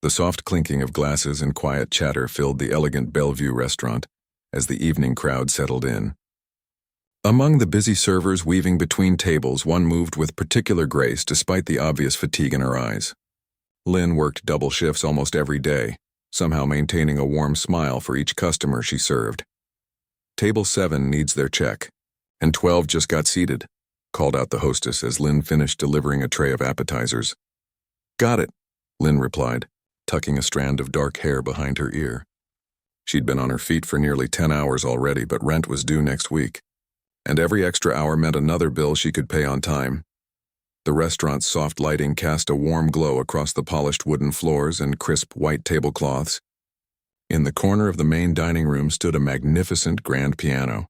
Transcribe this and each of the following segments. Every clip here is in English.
The soft clinking of glasses and quiet chatter filled the elegant Bellevue restaurant as the evening crowd settled in. Among the busy servers weaving between tables, one moved with particular grace despite the obvious fatigue in her eyes. Lynn worked double shifts almost every day, somehow maintaining a warm smile for each customer she served. "Table 7 needs their check, and 12 just got seated," called out the hostess as Lynn finished delivering a tray of appetizers. "Got it," Lynn replied, tucking a strand of dark hair behind her ear. She'd been on her feet for nearly 10 hours already, but rent was due next week, and every extra hour meant another bill she could pay on time. The restaurant's soft lighting cast a warm glow across the polished wooden floors and crisp white tablecloths. In the corner of the main dining room stood a magnificent grand piano,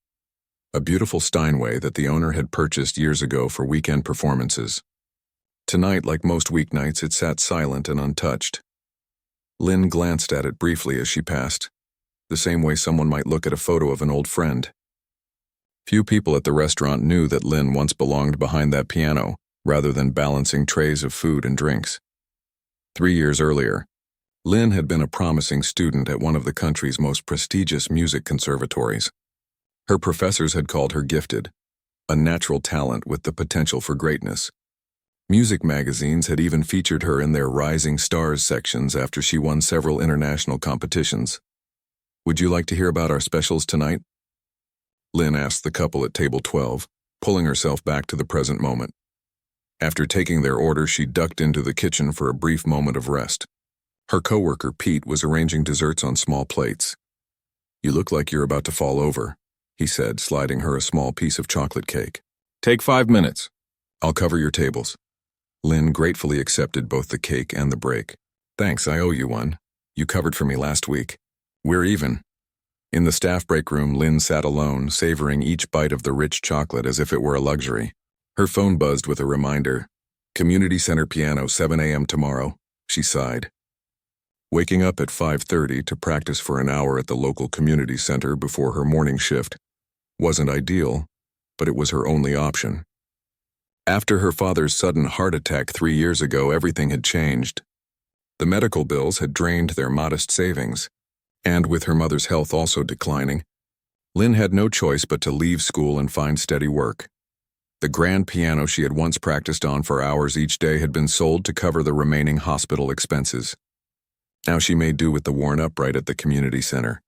a beautiful Steinway that the owner had purchased years ago for weekend performances. Tonight, like most weeknights, it sat silent and untouched. Lynn glanced at it briefly as she passed, the same way someone might look at a photo of an old friend. Few people at the restaurant knew that Lynn once belonged behind that piano, rather than balancing trays of food and drinks. 3 years earlier, Lynn had been a promising student at one of the country's most prestigious music conservatories. Her professors had called her gifted, a natural talent with the potential for greatness. Music magazines had even featured her in their Rising Stars sections after she won several international competitions. "Would you like to hear about our specials tonight?" Lynn asked the couple at table 12, pulling herself back to the present moment. After taking their order, she ducked into the kitchen for a brief moment of rest. Her coworker, Pete, was arranging desserts on small plates. "You look like you're about to fall over," he said, sliding her a small piece of chocolate cake. "Take 5 minutes. I'll cover your tables." Lynn gratefully accepted both the cake and the break. "Thanks, I owe you one. You covered for me last week. We're even." In the staff break room, Lynn sat alone, savoring each bite of the rich chocolate as if it were a luxury. Her phone buzzed with a reminder. "Community Center piano, 7 a.m. tomorrow," she sighed. Waking up at 5:30 to practice for an hour at the local community center before her morning shift wasn't ideal, but it was her only option. After her father's sudden heart attack 3 years ago, everything had changed. The medical bills had drained their modest savings, and with her mother's health also declining, Lynn had no choice but to leave school and find steady work. The grand piano she had once practiced on for hours each day had been sold to cover the remaining hospital expenses. Now she made do with the worn upright at the community center,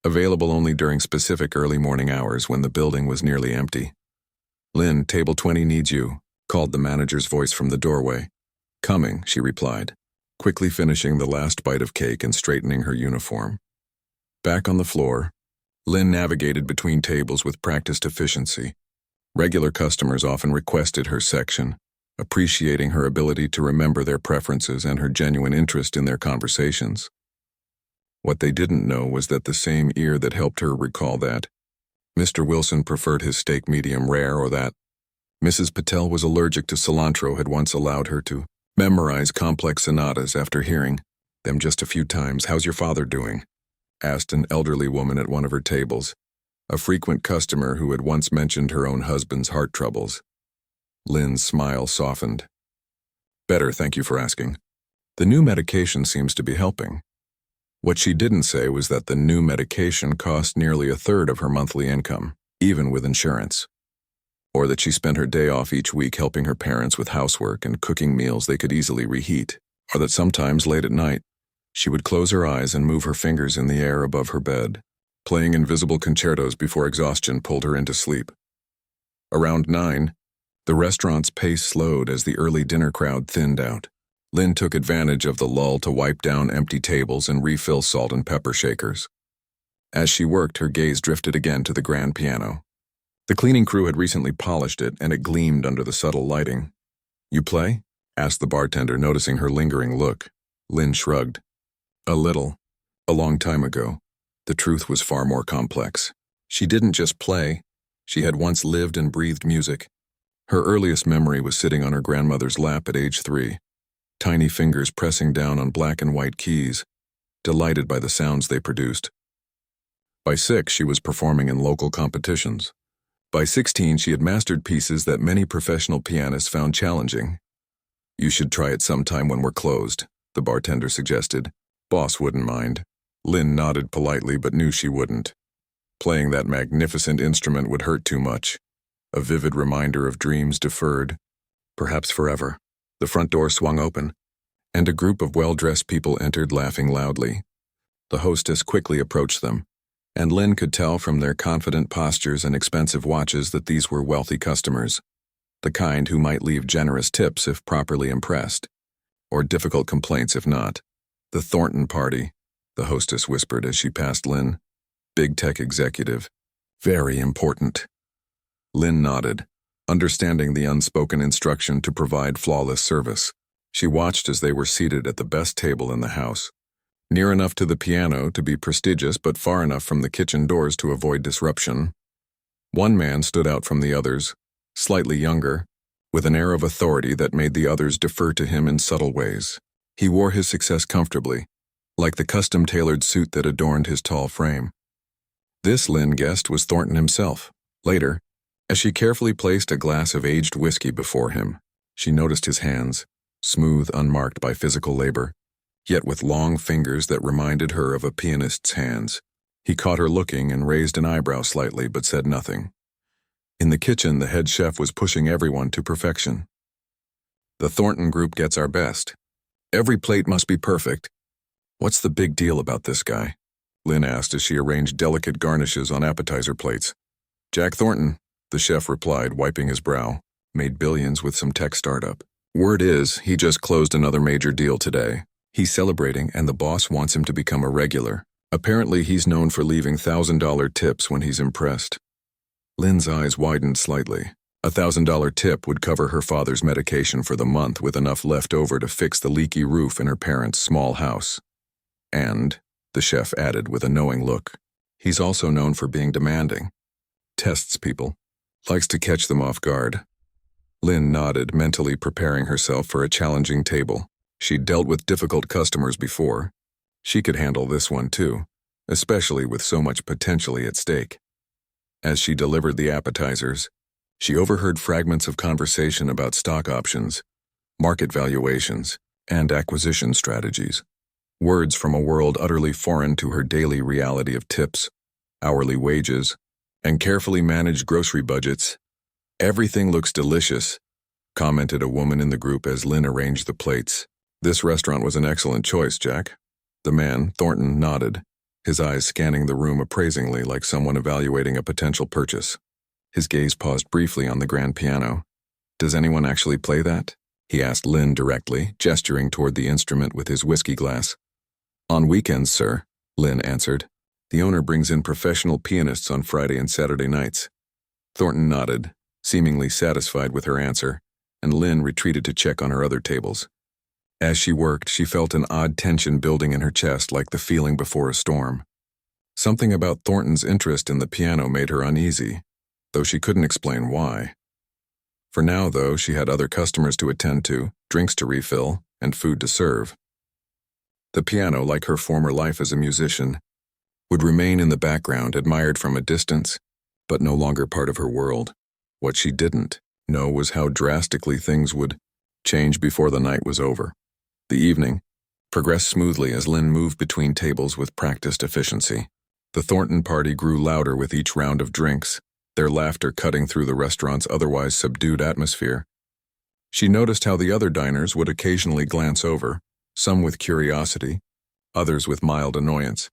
available only during specific early morning hours when the building was nearly empty. "Lynn, table 20 needs you," called the manager's voice from the doorway. "Coming," she replied, quickly finishing the last bite of cake and straightening her uniform. Back on the floor, Lynn navigated between tables with practiced efficiency. Regular customers often requested her section, appreciating her ability to remember their preferences and her genuine interest in their conversations. What they didn't know was that the same ear that helped her recall that Mr. Wilson preferred his steak medium rare, or that Mrs. Patel was allergic to cilantro, had once allowed her to memorize complex sonatas after hearing them just a few times. "How's your father doing?" asked an elderly woman at one of her tables, a frequent customer who had once mentioned her own husband's heart troubles. Lynn's smile softened. "Better, thank you for asking. The new medication seems to be helping." What she didn't say was that the new medication cost nearly a third of her monthly income, even with insurance. Or that she spent her day off each week helping her parents with housework and cooking meals they could easily reheat. Or that sometimes late at night, she would close her eyes and move her fingers in the air above her bed, playing invisible concertos before exhaustion pulled her into sleep. Around 9, the restaurant's pace slowed as the early dinner crowd thinned out. Lynn took advantage of the lull to wipe down empty tables and refill salt and pepper shakers. As she worked, her gaze drifted again to the grand piano. The cleaning crew had recently polished it, and it gleamed under the subtle lighting. "You play?" asked the bartender, noticing her lingering look. Lynn shrugged. "A little. A long time ago." The truth was far more complex. She didn't just play. She had once lived and breathed music. Her earliest memory was sitting on her grandmother's lap at age 3. Tiny fingers pressing down on black and white keys, delighted by the sounds they produced. By 6, she was performing in local competitions. By 16, she had mastered pieces that many professional pianists found challenging. "You should try it sometime when we're closed," the bartender suggested. Boss wouldn't mind. Lynn nodded politely but knew she wouldn't. Playing that magnificent instrument would hurt too much. A vivid reminder of dreams deferred, perhaps forever. The front door swung open, and a group of well-dressed people entered laughing loudly. The hostess quickly approached them, and Lynn could tell from their confident postures and expensive watches that these were wealthy customers, the kind who might leave generous tips if properly impressed, or difficult complaints if not. The Thornton party, the hostess whispered as she passed Lynn. Big tech executive. Very important. Lynn nodded, understanding the unspoken instruction to provide flawless service. She watched as they were seated at the best table in the house, near enough to the piano to be prestigious but far enough from the kitchen doors to avoid disruption. One man stood out from the others, slightly younger, with an air of authority that made the others defer to him in subtle ways. He wore his success comfortably, like the custom-tailored suit that adorned his tall frame. This, Lynn guessed, was Thornton himself. Later, as she carefully placed a glass of aged whiskey before him, she noticed his hands, smooth, unmarked by physical labor, yet with long fingers that reminded her of a pianist's hands. He caught her looking and raised an eyebrow slightly but said nothing. In the kitchen, the head chef was pushing everyone to perfection. The Thornton group gets our best. Every plate must be perfect. What's the big deal about this guy? Lynn asked as she arranged delicate garnishes on appetizer plates. Jack Thornton, the chef replied, wiping his brow, made billions with some tech startup. Word is, he just closed another major deal today. He's celebrating and the boss wants him to become a regular. Apparently he's known for leaving $1,000 tips when he's impressed. Lynn's eyes widened slightly. A $1,000 tip would cover her father's medication for the month with enough left over to fix the leaky roof in her parents' small house. And, the chef added with a knowing look, he's also known for being demanding. Tests people. Likes to catch them off guard. Lynn nodded, mentally preparing herself for a challenging table. She'd dealt with difficult customers before. She could handle this one too, especially with so much potentially at stake. As she delivered the appetizers, she overheard fragments of conversation about stock options, market valuations, and acquisition strategies. Words from a world utterly foreign to her daily reality of tips, hourly wages, and carefully managed grocery budgets. Everything looks delicious, commented a woman in the group as Lynn arranged the plates. This restaurant was an excellent choice, Jack. The man, Thornton, nodded, his eyes scanning the room appraisingly like someone evaluating a potential purchase. His gaze paused briefly on the grand piano. Does anyone actually play that? He asked Lynn directly, gesturing toward the instrument with his whiskey glass. On weekends, sir, Lynn answered. The owner brings in professional pianists on Friday and Saturday nights. Thornton nodded, seemingly satisfied with her answer, and Lynn retreated to check on her other tables. As she worked, she felt an odd tension building in her chest like the feeling before a storm. Something about Thornton's interest in the piano made her uneasy, though she couldn't explain why. For now, though, she had other customers to attend to, drinks to refill, and food to serve. The piano, like her former life as a musician, would remain in the background, admired from a distance, but no longer part of her world. What she didn't know was how drastically things would change before the night was over. The evening progressed smoothly as Lynn moved between tables with practiced efficiency. The Thornton party grew louder with each round of drinks, their laughter cutting through the restaurant's otherwise subdued atmosphere. She noticed how the other diners would occasionally glance over, some with curiosity, others with mild annoyance.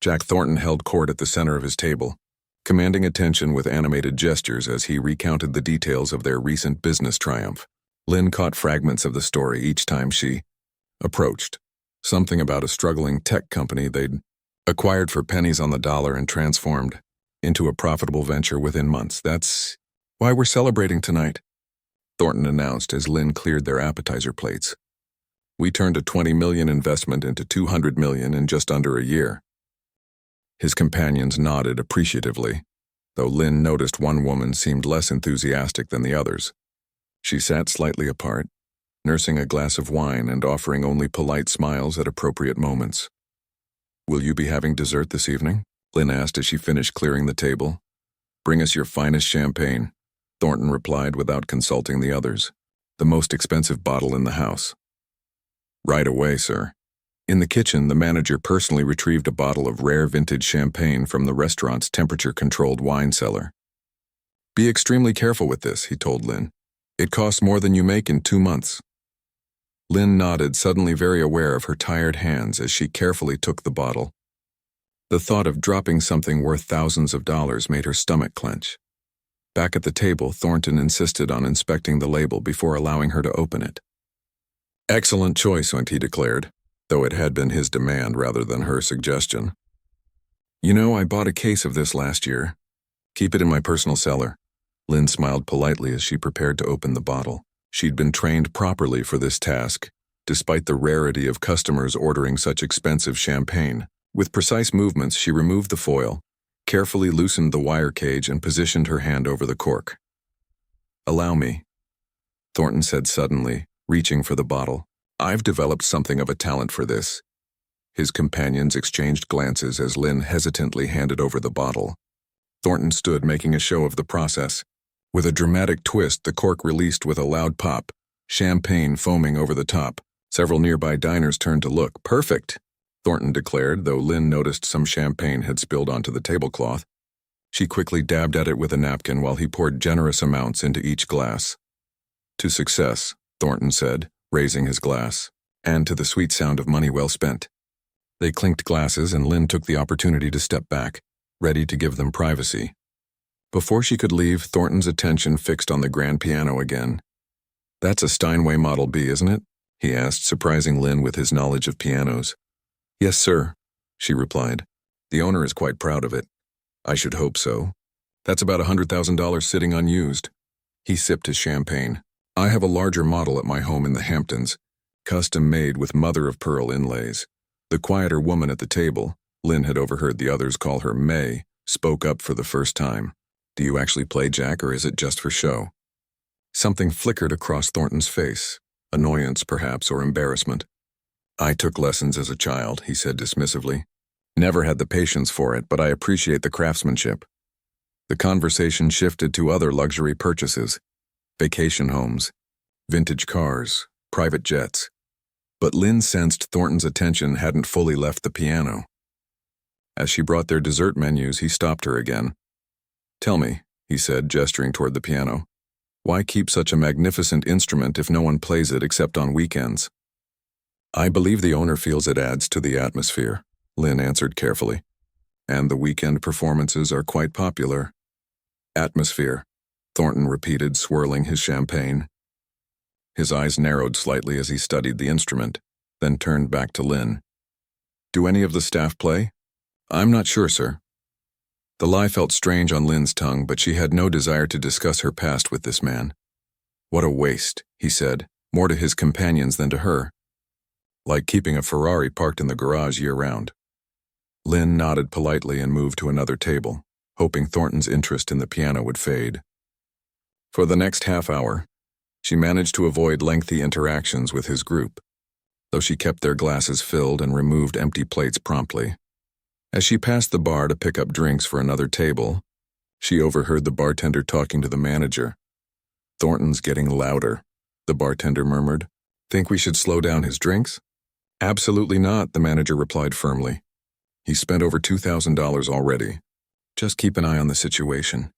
Jack Thornton held court at the center of his table, commanding attention with animated gestures as he recounted the details of their recent business triumph. Lynn caught fragments of the story each time she approached. Something about a struggling tech company they'd acquired for pennies on the dollar and transformed into a profitable venture within months. That's why we're celebrating tonight, Thornton announced as Lynn cleared their appetizer plates. We turned a $20 million investment into $200 million in just under a year. His companions nodded appreciatively, though Lynn noticed one woman seemed less enthusiastic than the others. She sat slightly apart, nursing a glass of wine and offering only polite smiles at appropriate moments. Will you be having dessert this evening? Lynn asked as she finished clearing the table. Bring us your finest champagne, Thornton replied without consulting the others. The most expensive bottle in the house. Right away, sir. In the kitchen, the manager personally retrieved a bottle of rare vintage champagne from the restaurant's temperature-controlled wine cellar. Be extremely careful with this, he told Lynn. It costs more than you make in 2 months. Lynn nodded, suddenly very aware of her tired hands as she carefully took the bottle. The thought of dropping something worth thousands of dollars made her stomach clench. Back at the table, Thornton insisted on inspecting the label before allowing her to open it. Excellent choice, he declared, though it had been his demand rather than her suggestion. You know, I bought a case of this last year. Keep it in my personal cellar. Lynn smiled politely as she prepared to open the bottle. She'd been trained properly for this task, despite the rarity of customers ordering such expensive champagne. With precise movements, she removed the foil, carefully loosened the wire cage, and positioned her hand over the cork. Allow me, Thornton said suddenly, reaching for the bottle. I've developed something of a talent for this. His companions exchanged glances as Lynn hesitantly handed over the bottle. Thornton stood, making a show of the process. With a dramatic twist, the cork released with a loud pop, champagne foaming over the top. Several nearby diners turned to look. Perfect, Thornton declared, though Lynn noticed some champagne had spilled onto the tablecloth. She quickly dabbed at it with a napkin while he poured generous amounts into each glass. To success, Thornton said, raising his glass, and to the sweet sound of money well spent. They clinked glasses, and Lynn took the opportunity to step back, ready to give them privacy. Before she could leave, Thornton's attention fixed on the grand piano again. That's a Steinway Model B, isn't it? He asked, surprising Lynn with his knowledge of pianos. Yes, sir, she replied. The owner is quite proud of it. I should hope so. That's about $100,000 sitting unused. He sipped his champagne. I have a larger model at my home in the Hamptons, custom made with mother-of-pearl inlays. The quieter woman at the table, Lynn had overheard the others call her May, spoke up for the first time. Do you actually play, Jack, or is it just for show? Something flickered across Thornton's face, annoyance perhaps, or embarrassment. I took lessons as a child, he said dismissively. Never had the patience for it, but I appreciate the craftsmanship. The conversation shifted to other luxury purchases, vacation homes, vintage cars, private jets. But Lynn sensed Thornton's attention hadn't fully left the piano. As she brought their dessert menus, he stopped her again. Tell me, he said, gesturing toward the piano, why keep such a magnificent instrument if no one plays it except on weekends? I believe the owner feels it adds to the atmosphere, Lynn answered carefully. And the weekend performances are quite popular. Atmosphere, Thornton repeated, swirling his champagne. His eyes narrowed slightly as he studied the instrument, then turned back to Lynn. Do any of the staff play? I'm not sure, sir. The lie felt strange on Lynn's tongue, but she had no desire to discuss her past with this man. What a waste, he said, more to his companions than to her. Like keeping a Ferrari parked in the garage year-round. Lynn nodded politely and moved to another table, hoping Thornton's interest in the piano would fade. For the next half hour, she managed to avoid lengthy interactions with his group, though she kept their glasses filled and removed empty plates promptly. As she passed the bar to pick up drinks for another table, she overheard the bartender talking to the manager. Thornton's getting louder, the bartender murmured. Think we should slow down his drinks? Absolutely not, the manager replied firmly. He spent over $2,000 already. Just keep an eye on the situation.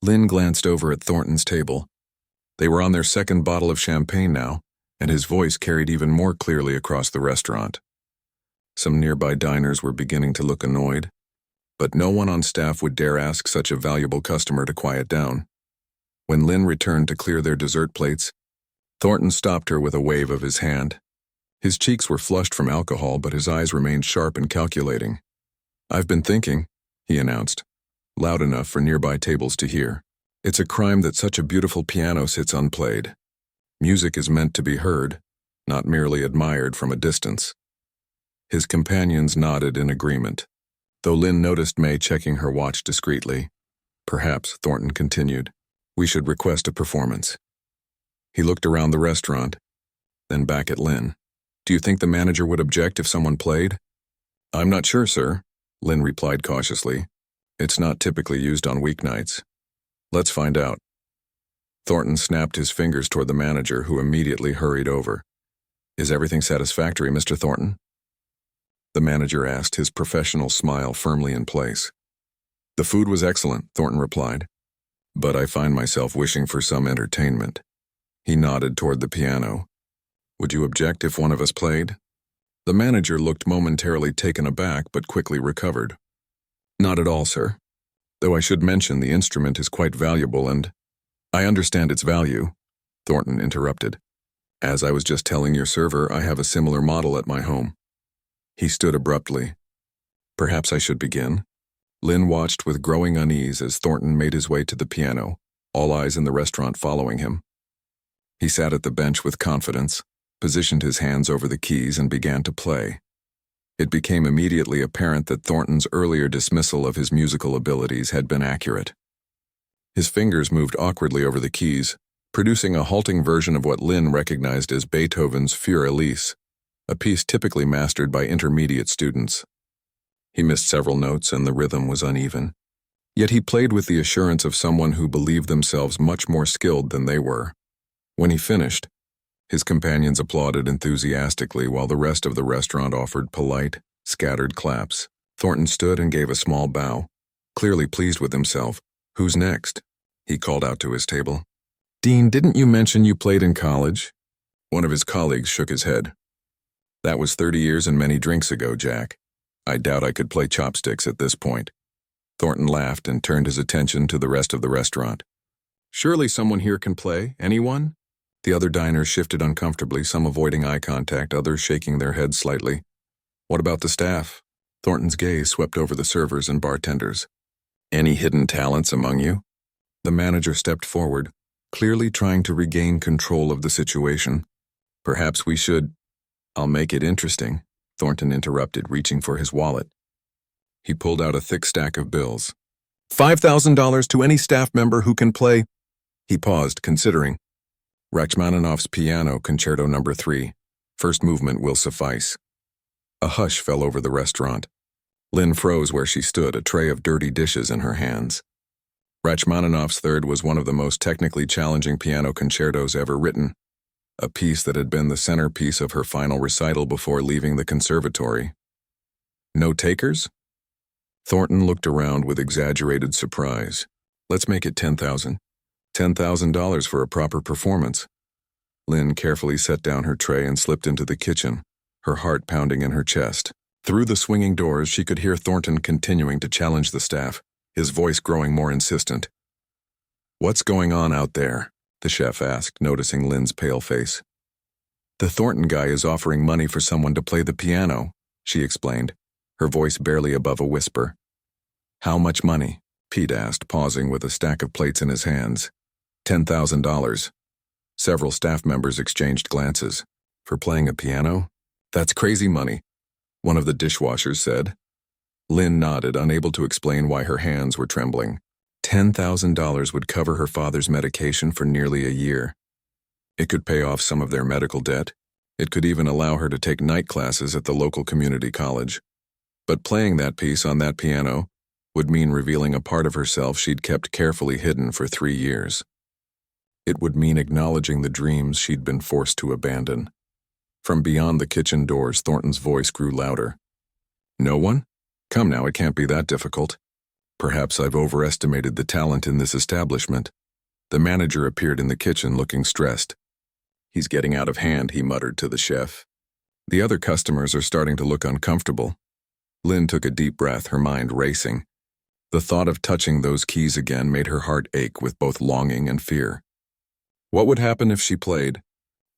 Lynn glanced over at Thornton's table. They were on their second bottle of champagne now, and his voice carried even more clearly across the restaurant. Some nearby diners were beginning to look annoyed, but no one on staff would dare ask such a valuable customer to quiet down. When Lynn returned to clear their dessert plates, Thornton stopped her with a wave of his hand. His cheeks were flushed from alcohol, but his eyes remained sharp and calculating. I've been thinking, he announced, loud enough for nearby tables to hear. It's a crime that such a beautiful piano sits unplayed. Music is meant to be heard, not merely admired from a distance. His companions nodded in agreement, though Lynn noticed May checking her watch discreetly. Perhaps, Thornton continued, we should request a performance. He looked around the restaurant, then back at Lynn. Do you think the manager would object if someone played? I'm not sure, sir, Lynn replied cautiously. It's not typically used on weeknights. Let's find out. Thornton snapped his fingers toward the manager, who immediately hurried over. Is everything satisfactory, Mr. Thornton? The manager asked, his professional smile firmly in place. The food was excellent, Thornton replied, but I find myself wishing for some entertainment. He nodded toward the piano. Would you object if one of us played? The manager looked momentarily taken aback but quickly recovered. Not at all, sir. Though I should mention the instrument is quite valuable and— I understand its value, Thornton interrupted. As I was just telling your server, I have a similar model at my home. He stood abruptly. Perhaps I should begin. Lynn watched with growing unease as Thornton made his way to the piano, all eyes in the restaurant following him. He sat at the bench with confidence, positioned his hands over the keys and began to play. It became immediately apparent that Thornton's earlier dismissal of his musical abilities had been accurate. His fingers moved awkwardly over the keys, producing a halting version of what Lynn recognized as Beethoven's Für Elise, a piece typically mastered by intermediate students. He missed several notes and the rhythm was uneven. Yet he played with the assurance of someone who believed themselves much more skilled than they were. When he finished, his companions applauded enthusiastically while the rest of the restaurant offered polite, scattered claps. Thornton stood and gave a small bow, clearly pleased with himself. Who's next? He called out to his table. Dean, didn't you mention you played in college? One of his colleagues shook his head. That was 30 years and many drinks ago, Jack. I doubt I could play chopsticks at this point. Thornton laughed and turned his attention to the rest of the restaurant. Surely someone here can play? Anyone? The other diners shifted uncomfortably, some avoiding eye contact, others shaking their heads slightly. What about the staff? Thornton's gaze swept over the servers and bartenders. Any hidden talents among you? The manager stepped forward, clearly trying to regain control of the situation. Perhaps we should— I'll make it interesting, Thornton interrupted, reaching for his wallet. He pulled out a thick stack of bills. $5,000 to any staff member who can play— He paused, considering. Rachmaninoff's Piano Concerto No. 3. First movement will suffice. A hush fell over the restaurant. Lynn froze where she stood, a tray of dirty dishes in her hands. Rachmaninoff's Third was one of the most technically challenging piano concertos ever written, a piece that had been the centerpiece of her final recital before leaving the conservatory. No takers? Thornton looked around with exaggerated surprise. Let's make it $10,000. $10,000 for a proper performance. Lynn carefully set down her tray and slipped into the kitchen, her heart pounding in her chest. Through the swinging doors, she could hear Thornton continuing to challenge the staff, his voice growing more insistent. What's going on out there? The chef asked, noticing Lynn's pale face. The Thornton guy is offering money for someone to play the piano, she explained, her voice barely above a whisper. How much money? Pete asked, pausing with a stack of plates in his hands. $10,000. Several staff members exchanged glances. For playing a piano? That's crazy money, one of the dishwashers said. Lynn nodded, unable to explain why her hands were trembling. $10,000 would cover her father's medication for nearly a year. It could pay off some of their medical debt. It could even allow her to take night classes at the local community college. But playing that piece on that piano would mean revealing a part of herself she'd kept carefully hidden for 3 years. It would mean acknowledging the dreams she'd been forced to abandon. From beyond the kitchen doors, Thornton's voice grew louder. No one? Come now, it can't be that difficult. Perhaps I've overestimated the talent in this establishment. The manager appeared in the kitchen looking stressed. He's getting out of hand, he muttered to the chef. The other customers are starting to look uncomfortable. Lynn took a deep breath, her mind racing. The thought of touching those keys again made her heart ache with both longing and fear. What would happen if she played?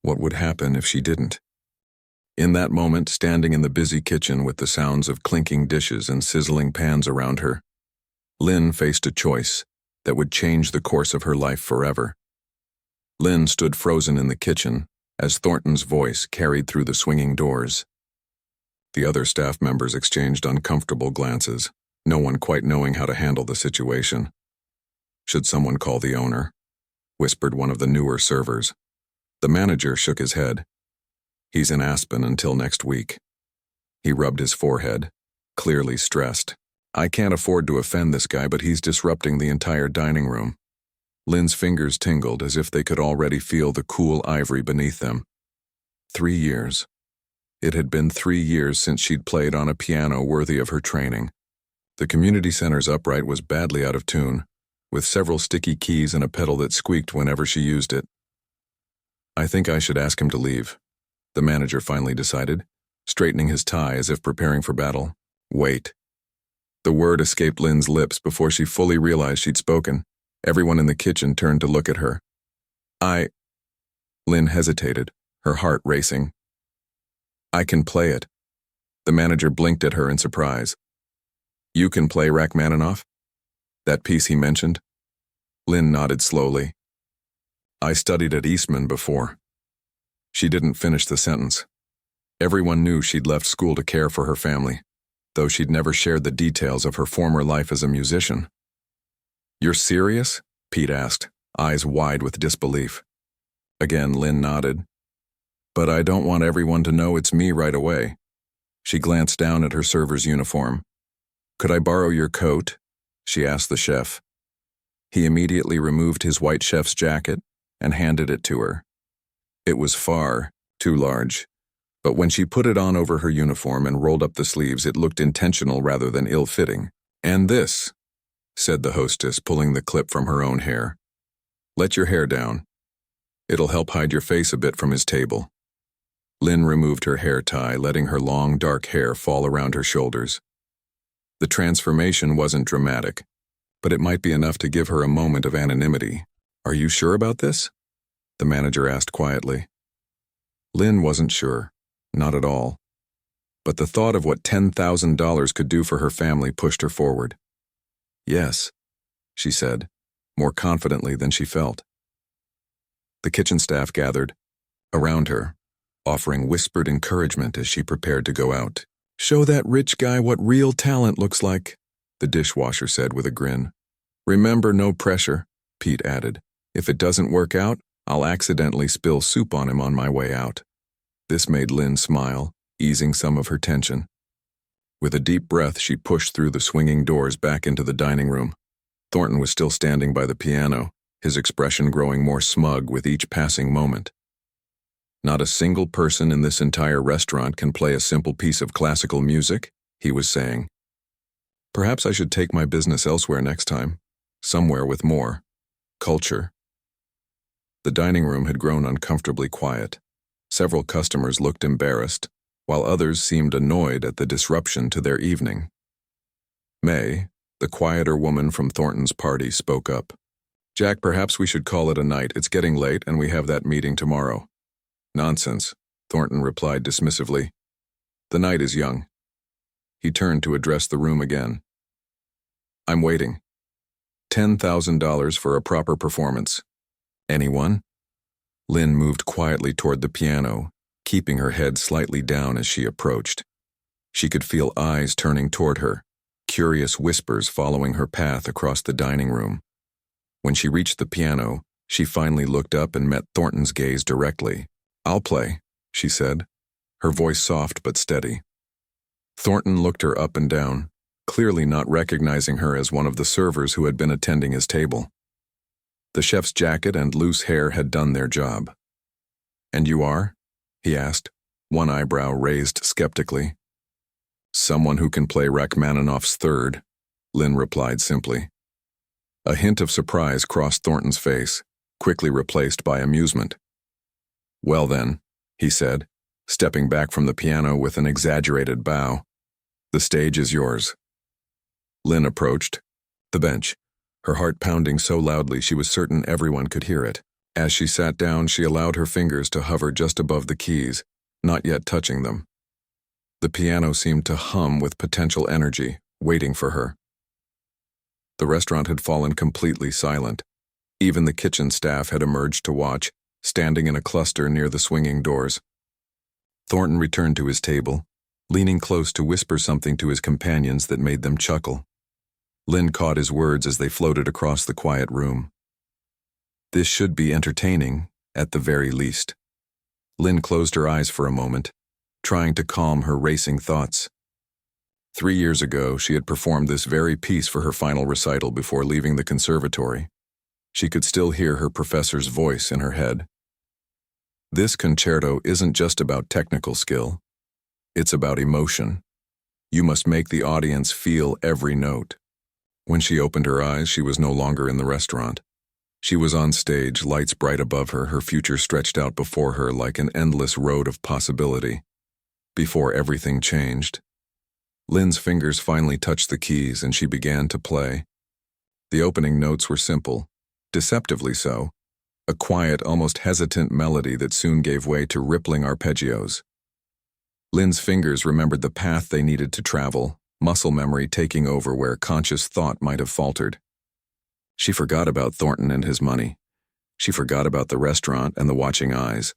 What would happen if she didn't? In that moment, standing in the busy kitchen with the sounds of clinking dishes and sizzling pans around her, Lynn faced a choice that would change the course of her life forever. Lynn stood frozen in the kitchen as Thornton's voice carried through the swinging doors. The other staff members exchanged uncomfortable glances, no one quite knowing how to handle the situation. Should someone call the owner? Whispered one of the newer servers. The manager shook his head. He's in Aspen until next week. He rubbed his forehead, clearly stressed. I can't afford to offend this guy, but he's disrupting the entire dining room. Lynn's fingers tingled as if they could already feel the cool ivory beneath them. 3 years. It had been 3 years since she'd played on a piano worthy of her training. The community center's upright was badly out of tune, with several sticky keys and a pedal that squeaked whenever she used it. I think I should ask him to leave, the manager finally decided, straightening his tie as if preparing for battle. Wait. The word escaped Lynn's lips before she fully realized she'd spoken. Everyone in the kitchen turned to look at her. Lynn hesitated, her heart racing. I can play it. The manager blinked at her in surprise. You can play Rachmaninoff? That piece he mentioned? Lynn nodded slowly. I studied at Eastman before. She didn't finish the sentence. Everyone knew she'd left school to care for her family, though she'd never shared the details of her former life as a musician. You're serious? Pete asked, eyes wide with disbelief. Again, Lynn nodded. But I don't want everyone to know it's me right away. She glanced down at her server's uniform. Could I borrow your coat? She asked the chef. He immediately removed his white chef's jacket and handed it to her. It was far too large, but when she put it on over her uniform and rolled up the sleeves, it looked intentional rather than ill-fitting. And this, said the hostess, pulling the clip from her own hair. Let your hair down. It'll help hide your face a bit from his table. Lynn removed her hair tie, letting her long, dark hair fall around her shoulders. The transformation wasn't dramatic, but it might be enough to give her a moment of anonymity. Are you sure about this? The manager asked quietly. Lynn wasn't sure, not at all. But the thought of what $10,000 could do for her family pushed her forward. Yes, she said, more confidently than she felt. The kitchen staff gathered around her, offering whispered encouragement as she prepared to go out. Show that rich guy what real talent looks like, the dishwasher said with a grin. Remember, no pressure, Pete added. If it doesn't work out, I'll accidentally spill soup on him on my way out. This made Lynn smile, easing some of her tension. With a deep breath, she pushed through the swinging doors back into the dining room. Thornton was still standing by the piano, his expression growing more smug with each passing moment. Not a single person in this entire restaurant can play a simple piece of classical music, he was saying. Perhaps I should take my business elsewhere next time, somewhere with more culture. The dining room had grown uncomfortably quiet. Several customers looked embarrassed, while others seemed annoyed at the disruption to their evening. May, the quieter woman from Thornton's party, spoke up. Jack, perhaps we should call it a night. It's getting late and we have that meeting tomorrow. Nonsense, Thornton replied dismissively. The night is young. He turned to address the room again. I'm waiting. $10,000 for a proper performance. Anyone? Lynn moved quietly toward the piano, keeping her head slightly down as she approached. She could feel eyes turning toward her, curious whispers following her path across the dining room. When she reached the piano, she finally looked up and met Thornton's gaze directly. I'll play, she said, her voice soft but steady. Thornton looked her up and down, clearly not recognizing her as one of the servers who had been attending his table. The chef's jacket and loose hair had done their job. And you are? He asked, one eyebrow raised skeptically. Someone who can play Rachmaninoff's Third, Lynn replied simply. A hint of surprise crossed Thornton's face, quickly replaced by amusement. Well then, he said, stepping back from the piano with an exaggerated bow. The stage is yours. Lynn approached the bench, her heart pounding so loudly she was certain everyone could hear it. As she sat down, she allowed her fingers to hover just above the keys, not yet touching them. The piano seemed to hum with potential energy, waiting for her. The restaurant had fallen completely silent. Even the kitchen staff had emerged to watch, standing in a cluster near the swinging doors. Thornton returned to his table, leaning close to whisper something to his companions that made them chuckle. Lynn caught his words as they floated across the quiet room. This should be entertaining, at the very least. Lynn closed her eyes for a moment, trying to calm her racing thoughts. 3 years ago, she had performed this very piece for her final recital before leaving the conservatory. She could still hear her professor's voice in her head. This concerto isn't just about technical skill. It's about emotion. You must make the audience feel every note. When she opened her eyes, she was no longer in the restaurant. She was on stage, lights bright above her, her future stretched out before her like an endless road of possibility. Before everything changed, Lynn's fingers finally touched the keys and she began to play. The opening notes were simple, deceptively so, a quiet, almost hesitant melody that soon gave way to rippling arpeggios. Lynn's fingers remembered the path they needed to travel, muscle memory taking over where conscious thought might have faltered. She forgot about Thornton and his money. She forgot about the restaurant and the watching eyes.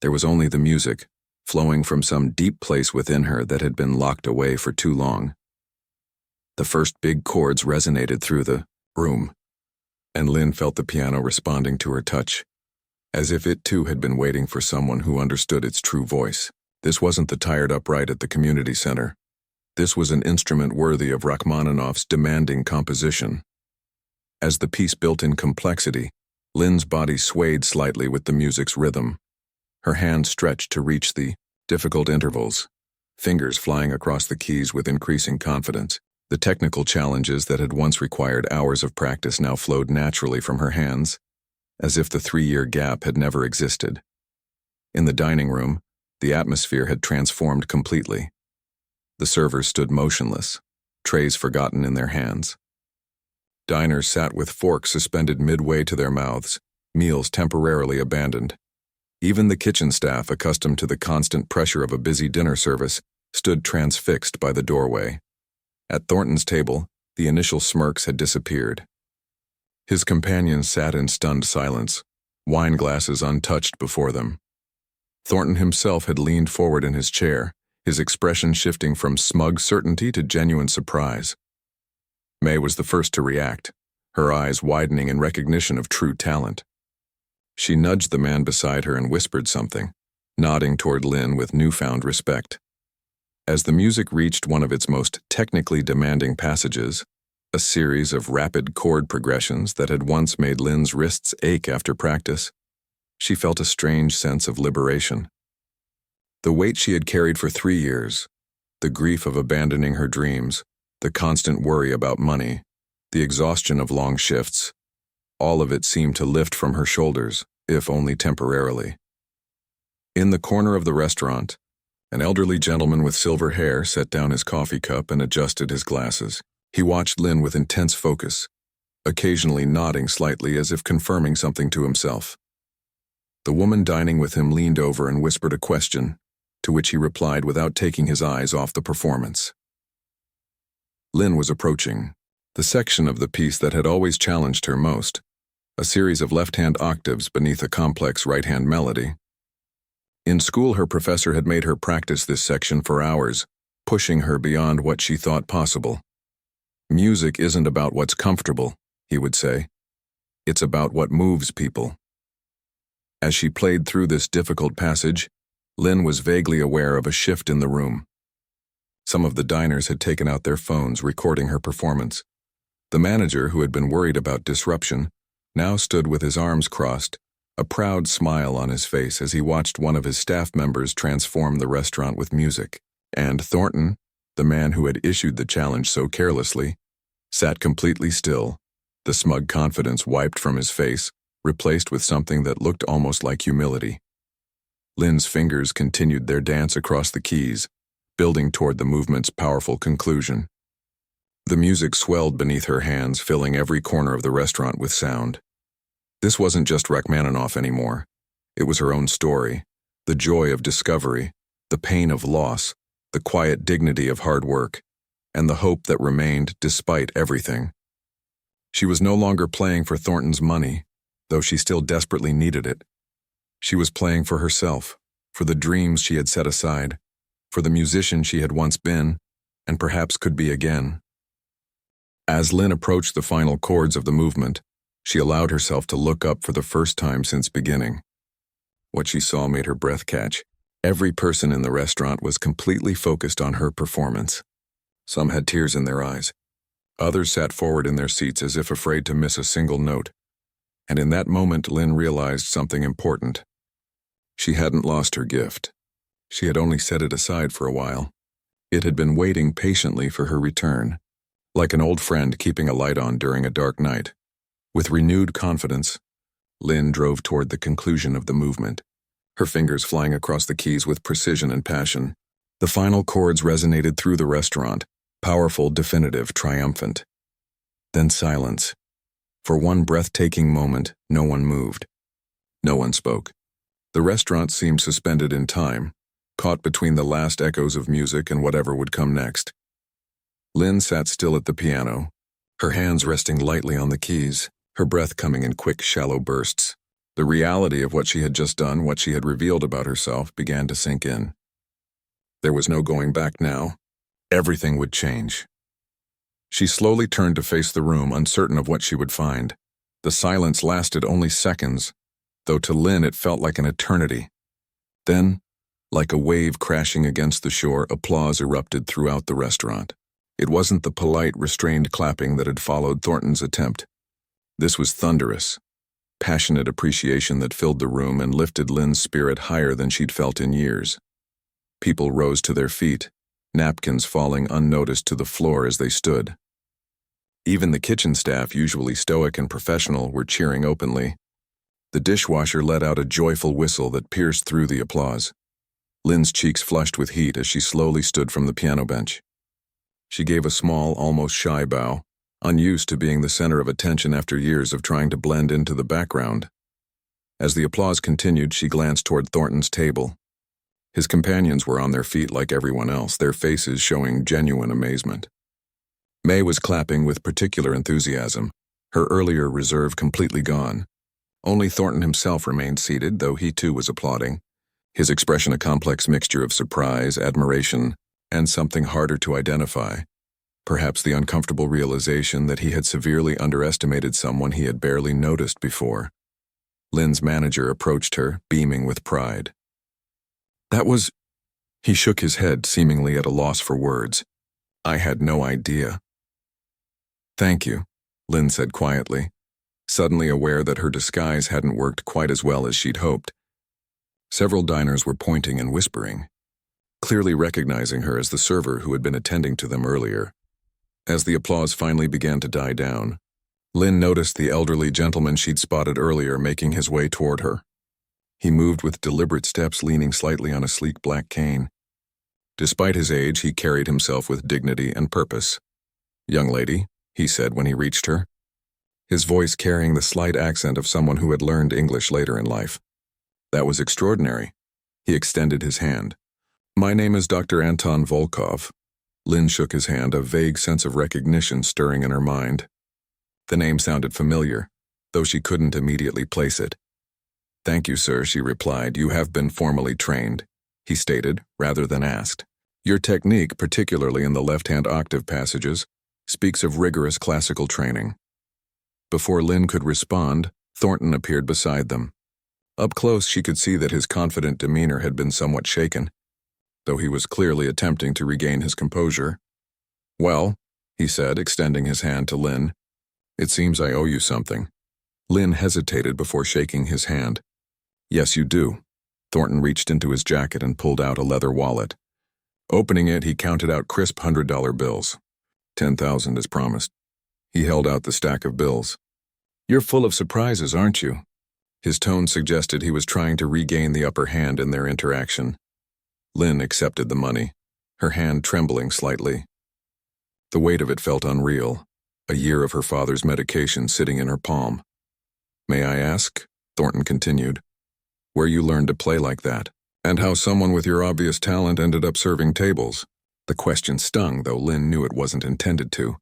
There was only the music, flowing from some deep place within her that had been locked away for too long. The first big chords resonated through the room, and Lynn felt the piano responding to her touch, as if it too had been waiting for someone who understood its true voice. This wasn't the tired upright at the community center. This was an instrument worthy of Rachmaninoff's demanding composition. As the piece built in complexity, Lynn's body swayed slightly with the music's rhythm. Her hands stretched to reach the difficult intervals, fingers flying across the keys with increasing confidence. The technical challenges that had once required hours of practice now flowed naturally from her hands, as if the 3-year gap had never existed. In the dining room, the atmosphere had transformed completely. The servers stood motionless, trays forgotten in their hands. Diners sat with forks suspended midway to their mouths, meals temporarily abandoned. Even the kitchen staff, accustomed to the constant pressure of a busy dinner service, stood transfixed by the doorway. At Thornton's table, the initial smirks had disappeared. His companions sat in stunned silence, wine glasses untouched before them. Thornton himself had leaned forward in his chair, his expression shifting from smug certainty to genuine surprise. May was the first to react, her eyes widening in recognition of true talent. She nudged the man beside her and whispered something, nodding toward Lynn with newfound respect. As the music reached one of its most technically demanding passages, a series of rapid chord progressions that had once made Lynn's wrists ache after practice, she felt a strange sense of liberation. The weight she had carried for 3 years, the grief of abandoning her dreams, the constant worry about money, the exhaustion of long shifts, all of it seemed to lift from her shoulders, if only temporarily. In the corner of the restaurant, an elderly gentleman with silver hair set down his coffee cup and adjusted his glasses. He watched Lynn with intense focus, occasionally nodding slightly as if confirming something to himself. The woman dining with him leaned over and whispered a question, to which he replied without taking his eyes off the performance. Lynn was approaching the section of the piece that had always challenged her most, a series of left-hand octaves beneath a complex right-hand melody. In school, her professor had made her practice this section for hours, pushing her beyond what she thought possible. Music isn't about what's comfortable, he would say. It's about what moves people. As she played through this difficult passage, Lynn was vaguely aware of a shift in the room. Some of the diners had taken out their phones, recording her performance. The manager, who had been worried about disruption, now stood with his arms crossed, a proud smile on his face as he watched one of his staff members transform the restaurant with music. And Thornton, the man who had issued the challenge so carelessly, sat completely still, the smug confidence wiped from his face, replaced with something that looked almost like humility. Lynn's fingers continued their dance across the keys, building toward the movement's powerful conclusion. The music swelled beneath her hands, filling every corner of the restaurant with sound. This wasn't just Rachmaninoff anymore. It was her own story, the joy of discovery, the pain of loss, the quiet dignity of hard work, and the hope that remained despite everything. She was no longer playing for Thornton's money, though she still desperately needed it. She was playing for herself, for the dreams she had set aside, for the musician she had once been, and perhaps could be again. As Lynn approached the final chords of the movement, she allowed herself to look up for the first time since beginning. What she saw made her breath catch. Every person in the restaurant was completely focused on her performance. Some had tears in their eyes. Others sat forward in their seats as if afraid to miss a single note. And in that moment, Lynn realized something important. She hadn't lost her gift. She had only set it aside for a while. It had been waiting patiently for her return, like an old friend keeping a light on during a dark night. With renewed confidence, Lynn drove toward the conclusion of the movement, her fingers flying across the keys with precision and passion. The final chords resonated through the restaurant, powerful, definitive, triumphant. Then silence. For one breathtaking moment, no one moved. No one spoke. The restaurant seemed suspended in time, caught between the last echoes of music and whatever would come next. Lynn sat still at the piano, her hands resting lightly on the keys, her breath coming in quick, shallow bursts. The reality of what she had just done, what she had revealed about herself, began to sink in. There was no going back now. Everything would change. She slowly turned to face the room, uncertain of what she would find. The silence lasted only seconds, though to Lynn it felt like an eternity. Then, like a wave crashing against the shore, applause erupted throughout the restaurant. It wasn't the polite, restrained clapping that had followed Thornton's attempt. This was thunderous, passionate appreciation that filled the room and lifted Lynn's spirit higher than she'd felt in years. People rose to their feet, napkins falling unnoticed to the floor as they stood. Even the kitchen staff, usually stoic and professional, were cheering openly. The dishwasher let out a joyful whistle that pierced through the applause. Lynn's cheeks flushed with heat as she slowly stood from the piano bench. She gave a small, almost shy bow, unused to being the center of attention after years of trying to blend into the background. As the applause continued, she glanced toward Thornton's table. His companions were on their feet like everyone else, their faces showing genuine amazement. May was clapping with particular enthusiasm, her earlier reserve completely gone. Only Thornton himself remained seated, though he too was applauding, his expression a complex mixture of surprise, admiration, and something harder to identify, perhaps the uncomfortable realization that he had severely underestimated someone he had barely noticed before. Lynn's manager approached her, beaming with pride. "That was—" He shook his head, seemingly at a loss for words. "I had no idea." "Thank you," Lynn said quietly, suddenly aware that her disguise hadn't worked quite as well as she'd hoped. Several diners were pointing and whispering, clearly recognizing her as the server who had been attending to them earlier. As the applause finally began to die down, Lynn noticed the elderly gentleman she'd spotted earlier making his way toward her. He moved with deliberate steps, leaning slightly on a sleek black cane. Despite his age, he carried himself with dignity and purpose. "Young lady," he said when he reached her, his voice carrying the slight accent of someone who had learned English later in life. "That was extraordinary." He extended his hand. "My name is Dr. Anton Volkov." Lynn shook his hand, a vague sense of recognition stirring in her mind. The name sounded familiar, though she couldn't immediately place it. "Thank you, sir," she replied. "You have been formally trained," he stated, rather than asked. "Your technique, particularly in the left-hand octave passages, speaks of rigorous classical training." Before Lynn could respond, Thornton appeared beside them. Up close, she could see that his confident demeanor had been somewhat shaken, though he was clearly attempting to regain his composure. "Well," he said, extending his hand to Lynn, "it seems I owe you something." Lynn hesitated before shaking his hand. "Yes, you do." Thornton reached into his jacket and pulled out a leather wallet. Opening it, he counted out crisp $100 bills. 10,000 as promised. He held out the stack of bills. "You're full of surprises, aren't you?" His tone suggested he was trying to regain the upper hand in their interaction. Lynn accepted the money, her hand trembling slightly. The weight of it felt unreal, a year of her father's medication sitting in her palm. "May I ask," Thornton continued, "where you learned to play like that, and how someone with your obvious talent ended up serving tables?" The question stung, though Lynn knew it wasn't intended to.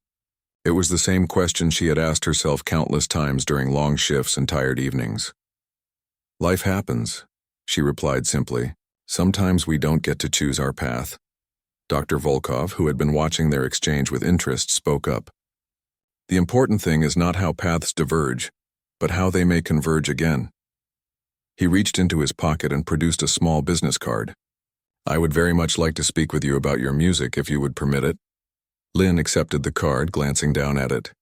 It was the same question she had asked herself countless times during long shifts and tired evenings. "Life happens," she replied simply. "Sometimes we don't get to choose our path." Dr. Volkov, who had been watching their exchange with interest, spoke up. "The important thing is not how paths diverge, but how they may converge again." He reached into his pocket and produced a small business card. "I would very much like to speak with you about your music, if you would permit it." Lynn accepted the card, glancing down at it.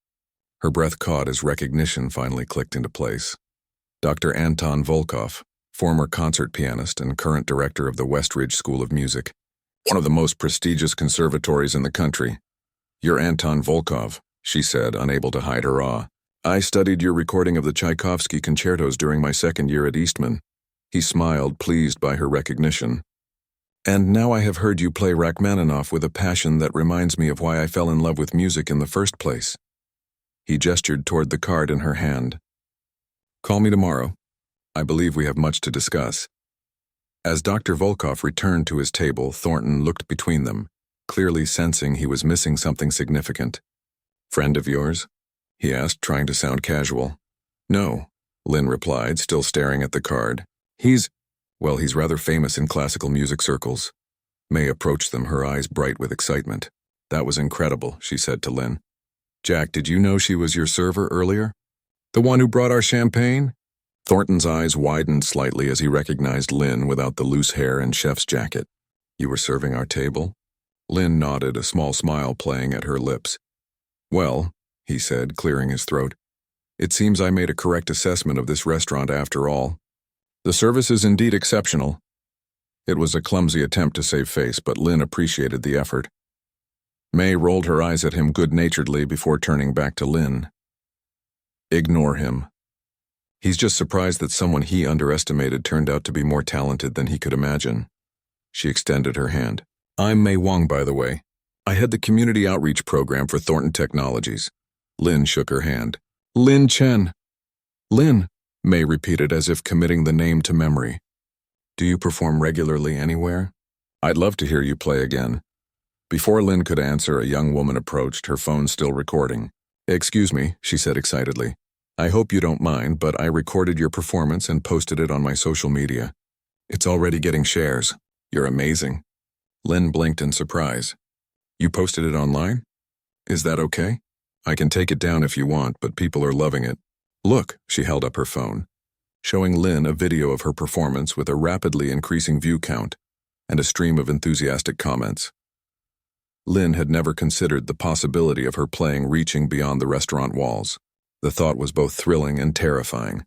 Her breath caught as recognition finally clicked into place. Dr. Anton Volkov, former concert pianist and current director of the West Ridge School of Music, one of the most prestigious conservatories in the country. "You're Anton Volkov," she said, unable to hide her awe. "I studied your recording of the Tchaikovsky concertos during my second year at Eastman." He smiled, pleased by her recognition. "And now I have heard you play Rachmaninoff with a passion that reminds me of why I fell in love with music in the first place." He gestured toward the card in her hand. "Call me tomorrow. I believe we have much to discuss." As Dr. Volkov returned to his table, Thornton looked between them, clearly sensing he was missing something significant. "Friend of yours?" he asked, trying to sound casual. "No," Lynn replied, still staring at the card. He's rather famous in classical music circles." May approached them, her eyes bright with excitement. "That was incredible," she said to Lynn. "Jack, did you know she was your server earlier? The one who brought our champagne?" Thornton's eyes widened slightly as he recognized Lynn without the loose hair and chef's jacket. "You were serving our table?" Lynn nodded, a small smile playing at her lips. "Well," he said, clearing his throat, "it seems I made a correct assessment of this restaurant after all. The service is indeed exceptional." It was a clumsy attempt to save face, but Lynn appreciated the effort. May rolled her eyes at him good-naturedly before turning back to Lynn. "Ignore him. He's just surprised that someone he underestimated turned out to be more talented than he could imagine." She extended her hand. "I'm May Wong, by the way. I head the community outreach program for Thornton Technologies." Lynn shook her hand. "Lynn Chen." "Lynn," May repeated as if committing the name to memory. "Do you perform regularly anywhere? I'd love to hear you play again." Before Lynn could answer, a young woman approached, her phone still recording. "Excuse me," she said excitedly. "I hope you don't mind, but I recorded your performance and posted it on my social media. It's already getting shares. You're amazing." Lynn blinked in surprise. "You posted it online? Is that okay? I can take it down if you want, but people are loving it. Look," she held up her phone, showing Lynn a video of her performance with a rapidly increasing view count and a stream of enthusiastic comments. Lynn had never considered the possibility of her playing reaching beyond the restaurant walls. The thought was both thrilling and terrifying.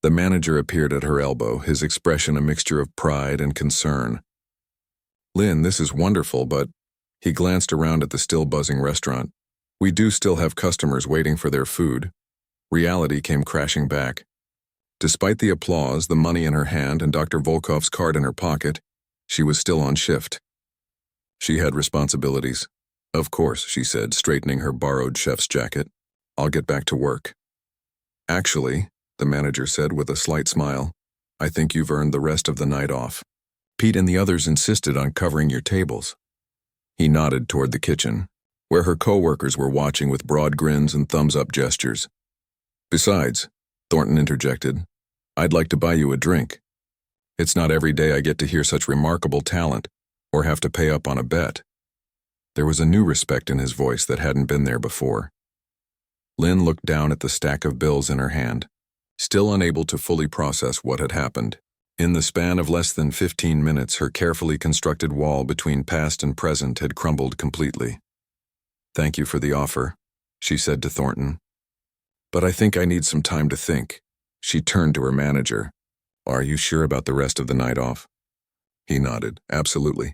The manager appeared at her elbow, his expression a mixture of pride and concern. "Lynn, this is wonderful, but..." He glanced around at the still buzzing restaurant. "We do still have customers waiting for their food." Reality came crashing back. Despite the applause, the money in her hand, and Dr. Volkov's card in her pocket, she was still on shift. She had responsibilities. "Of course," she said, straightening her borrowed chef's jacket. "I'll get back to work." "Actually," the manager said with a slight smile, "I think you've earned the rest of the night off. Pete and the others insisted on covering your tables." He nodded toward the kitchen, where her co-workers were watching with broad grins and thumbs-up gestures. "Besides," Thornton interjected, "I'd like to buy you a drink. It's not every day I get to hear such remarkable talent, or have to pay up on a bet." There was a new respect in his voice that hadn't been there before. Lynn looked down at the stack of bills in her hand, still unable to fully process what had happened. In the span of less than 15 minutes, her carefully constructed wall between past and present had crumbled completely. "Thank you for the offer," she said to Thornton. "But I think I need some time to think." She turned to her manager. "Are you sure about the rest of the night off?" He nodded. "Absolutely.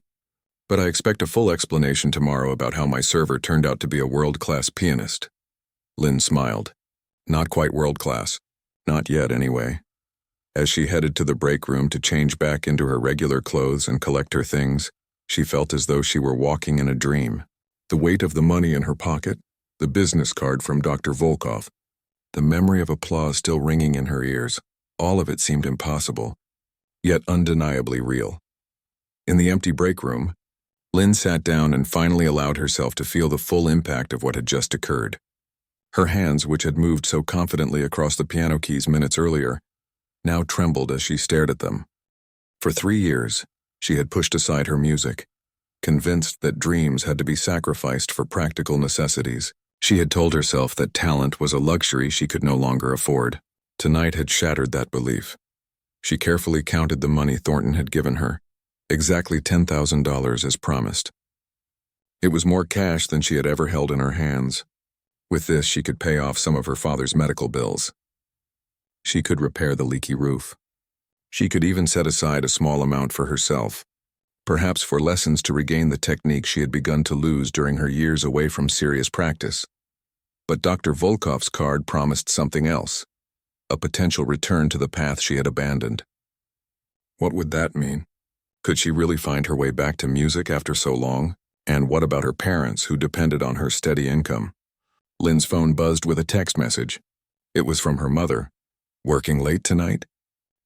But I expect a full explanation tomorrow about how my server turned out to be a world-class pianist." Lynn smiled. "Not quite world-class. Not yet, anyway." As she headed to the break room to change back into her regular clothes and collect her things, she felt as though she were walking in a dream. The weight of the money in her pocket, the business card from Dr. Volkov, the memory of applause still ringing in her ears, all of it seemed impossible, yet undeniably real. In the empty break room, Lynn sat down and finally allowed herself to feel the full impact of what had just occurred. Her hands, which had moved so confidently across the piano keys minutes earlier, now trembled as she stared at them. For 3 years, she had pushed aside her music, convinced that dreams had to be sacrificed for practical necessities. She had told herself that talent was a luxury she could no longer afford. Tonight had shattered that belief. She carefully counted the money Thornton had given her, exactly $10,000 as promised. It was more cash than she had ever held in her hands. With this, she could pay off some of her father's medical bills. She could repair the leaky roof. She could even set aside a small amount for herself, perhaps for lessons to regain the technique she had begun to lose during her years away from serious practice. But Dr. Volkov's card promised something else, a potential return to the path she had abandoned. What would that mean? Could she really find her way back to music after so long? And what about her parents, who depended on her steady income? Lynn's phone buzzed with a text message. It was from her mother. "Working late tonight?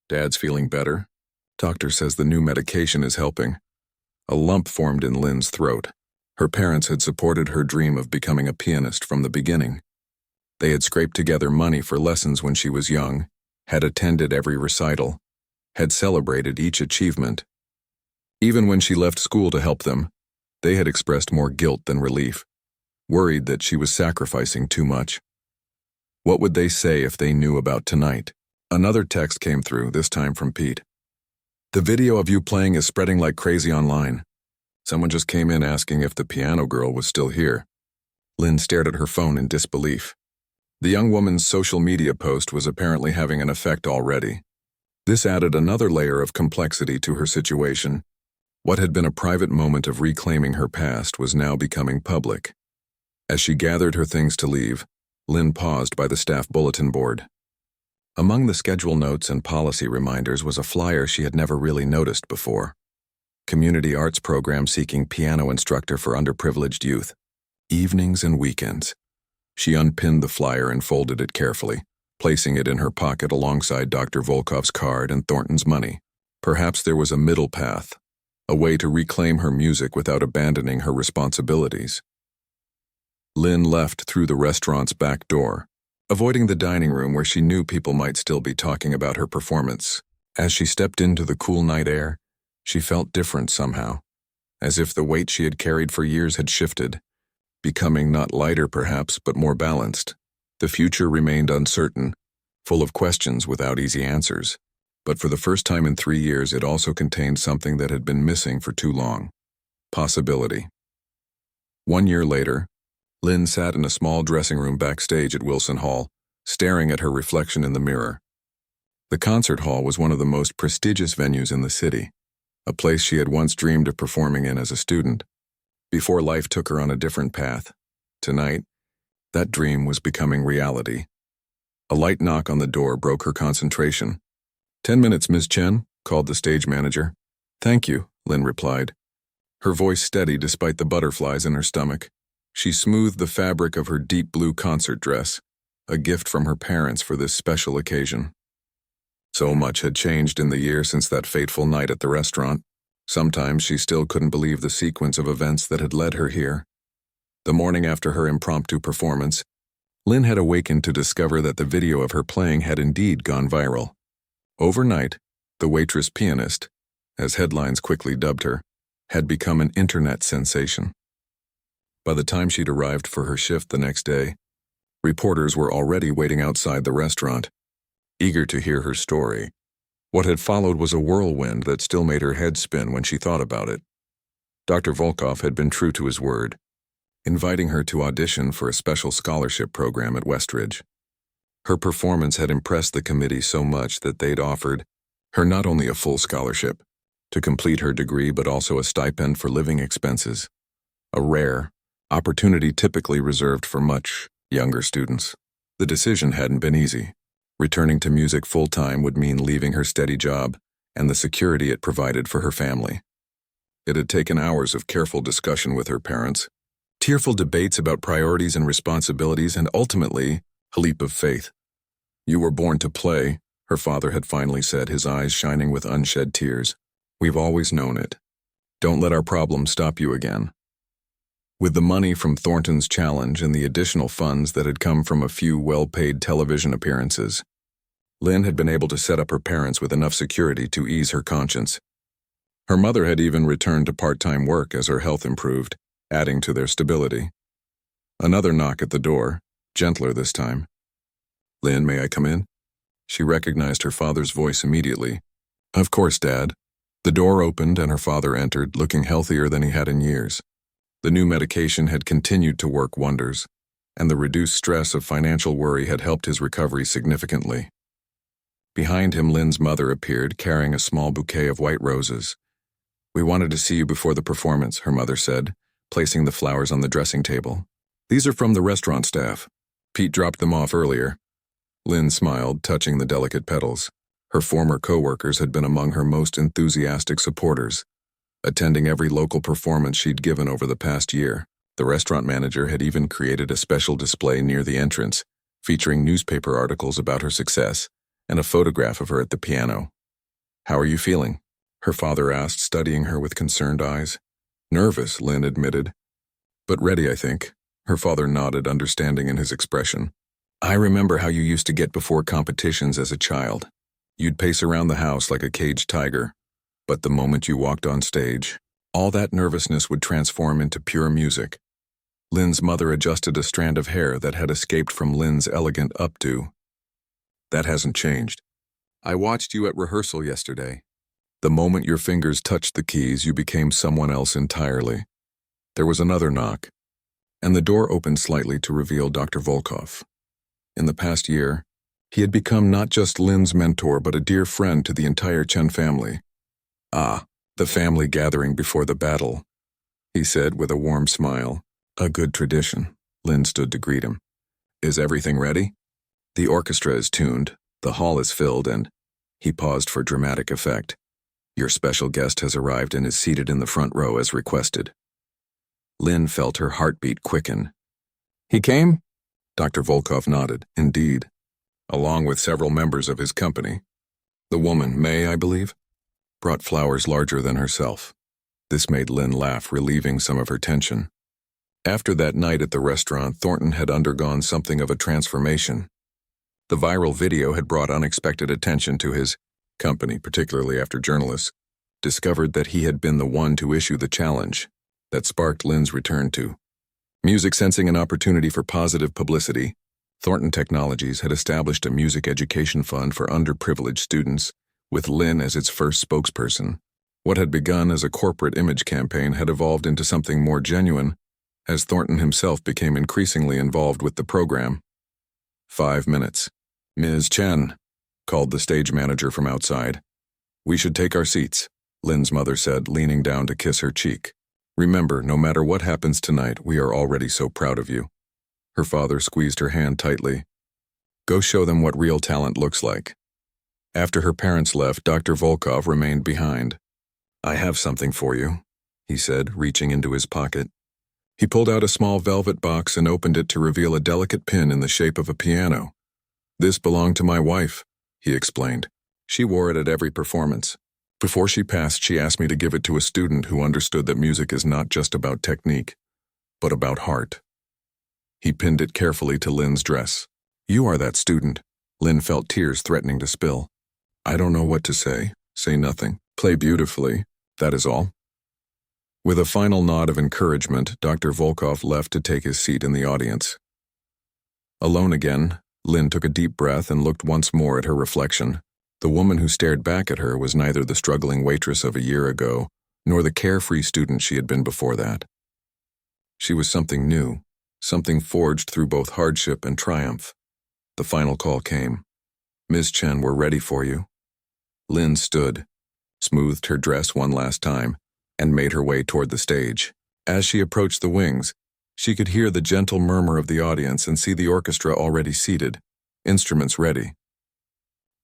Dad's feeling better? Doctor says the new medication is helping." A lump formed in Lynn's throat. Her parents had supported her dream of becoming a pianist from the beginning. They had scraped together money for lessons when she was young, had attended every recital, had celebrated each achievement. Even when she left school to help them, they had expressed more guilt than relief, worried that she was sacrificing too much. What would they say if they knew about tonight? Another text came through, this time from Pete. "The video of you playing is spreading like crazy online. Someone just came in asking if the piano girl was still here." Lynn stared at her phone in disbelief. The young woman's social media post was apparently having an effect already. This added another layer of complexity to her situation. What had been a private moment of reclaiming her past was now becoming public. As she gathered her things to leave, Lynn paused by the staff bulletin board. Among the schedule notes and policy reminders was a flyer she had never really noticed before. Community arts program seeking piano instructor for underprivileged youth. Evenings and weekends. She unpinned the flyer and folded it carefully, placing it in her pocket alongside Dr. Volkov's card and Thornton's money. Perhaps there was a middle path, a way to reclaim her music without abandoning her responsibilities. Lynn left through the restaurant's back door, avoiding the dining room where she knew people might still be talking about her performance. As she stepped into the cool night air, she felt different somehow, as if the weight she had carried for years had shifted, becoming not lighter perhaps, but more balanced. The future remained uncertain, full of questions without easy answers. But for the first time in 3 years, it also contained something that had been missing for too long: possibility. 1 year later, Lynn sat in a small dressing room backstage at Wilson Hall, staring at her reflection in the mirror. The concert hall was one of the most prestigious venues in the city, a place she had once dreamed of performing in as a student, before life took her on a different path. Tonight, that dream was becoming reality. A light knock on the door broke her concentration. "10 minutes, Ms. Chen," called the stage manager. "Thank you," Lynn replied, her voice steady despite the butterflies in her stomach. She smoothed the fabric of her deep blue concert dress, a gift from her parents for this special occasion. So much had changed in the year since that fateful night at the restaurant. Sometimes she still couldn't believe the sequence of events that had led her here. The morning after her impromptu performance, Lynn had awakened to discover that the video of her playing had indeed gone viral. Overnight, the Waitress pianist, as headlines quickly dubbed her, had become an internet sensation. By the time she'd arrived for her shift the next day, reporters were already waiting outside the restaurant, eager to hear her story. What had followed was a whirlwind that still made her head spin when she thought about it. Dr. Volkov had been true to his word, inviting her to audition for a special scholarship program at Westridge. Her performance had impressed the committee so much that they'd offered her not only a full scholarship to complete her degree but also a stipend for living expenses, a rare opportunity typically reserved for much younger students. The decision hadn't been easy. Returning to music full-time would mean leaving her steady job and the security it provided for her family. It had taken hours of careful discussion with her parents, tearful debates about priorities and responsibilities, and ultimately, a leap of faith. "You were born to play," her father had finally said, his eyes shining with unshed tears. "We've always known it. Don't let our problems stop you again." With the money from Thornton's challenge and the additional funds that had come from a few well-paid television appearances, Lynn had been able to set up her parents with enough security to ease her conscience. Her mother had even returned to part-time work as her health improved, adding to their stability. Another knock at the door, gentler this time. "Lynn, may I come in?" She recognized her father's voice immediately. "Of course, Dad." The door opened and her father entered, looking healthier than he had in years. The new medication had continued to work wonders, and the reduced stress of financial worry had helped his recovery significantly. Behind him, Lynn's mother appeared, carrying a small bouquet of white roses. "We wanted to see you before the performance," her mother said, placing the flowers on the dressing table. "These are from the restaurant staff. Pete dropped them off earlier." Lynn smiled, touching the delicate petals. Her former co-workers had been among her most enthusiastic supporters, attending every local performance she'd given over the past year. The restaurant manager had even created a special display near the entrance, featuring newspaper articles about her success and a photograph of her at the piano. "How are you feeling?" her father asked, studying her with concerned eyes. "Nervous," Lynn admitted. "But ready, I think." Her father nodded, understanding in his expression. "I remember how you used to get before competitions as a child. You'd pace around the house like a caged tiger. But the moment you walked on stage, all that nervousness would transform into pure music." Lynn's mother adjusted a strand of hair that had escaped from Lynn's elegant updo. "That hasn't changed. I watched you at rehearsal yesterday. The moment your fingers touched the keys, you became someone else entirely." There was another knock, and the door opened slightly to reveal Dr. Volkov. In the past year, he had become not just Lynn's mentor but a dear friend to the entire Chen family. "Ah, the family gathering before the battle," he said with a warm smile. "A good tradition." Lynn stood to greet him. "Is everything ready?" "The orchestra is tuned, the hall is filled, and—" He paused for dramatic effect. "Your special guest has arrived and is seated in the front row as requested." Lynn felt her heartbeat quicken. "He came?" Dr. Volkov nodded. "Indeed. Along with several members of his company. The woman, May, I believe, brought flowers larger than herself." This made Lynn laugh, relieving some of her tension. After that night at the restaurant, Thornton had undergone something of a transformation. The viral video had brought unexpected attention to his company, particularly after journalists discovered that he had been the one to issue the challenge that sparked Lynn's return to music. Sensing an opportunity for positive publicity, Thornton Technologies had established a music education fund for underprivileged students, with Lynn as its first spokesperson. What had begun as a corporate image campaign had evolved into something more genuine, as Thornton himself became increasingly involved with the program. 5 minutes. "Ms. Chen," called the stage manager from outside. "We should take our seats," Lynn's mother said, leaning down to kiss her cheek. "Remember, no matter what happens tonight, we are already so proud of you." Her father squeezed her hand tightly. "Go show them what real talent looks like." After her parents left, Dr. Volkov remained behind. "I have something for you," he said, reaching into his pocket. He pulled out a small velvet box and opened it to reveal a delicate pin in the shape of a piano. "This belonged to my wife," he explained. "She wore it at every performance. Before she passed, she asked me to give it to a student who understood that music is not just about technique, but about heart." He pinned it carefully to Lynn's dress. "You are that student." Lynn felt tears threatening to spill. "I don't know what to say. Say nothing. Play beautifully. That is all." With a final nod of encouragement, Dr. Volkov left to take his seat in the audience. Alone again, Lynn took a deep breath and looked once more at her reflection. The woman who stared back at her was neither the struggling waitress of a year ago, nor the carefree student she had been before that. She was something new, something forged through both hardship and triumph. The final call came. "Ms. Chen, we're ready for you." Lynn stood, smoothed her dress one last time, and made her way toward the stage. As she approached the wings, she could hear the gentle murmur of the audience and see the orchestra already seated, instruments ready.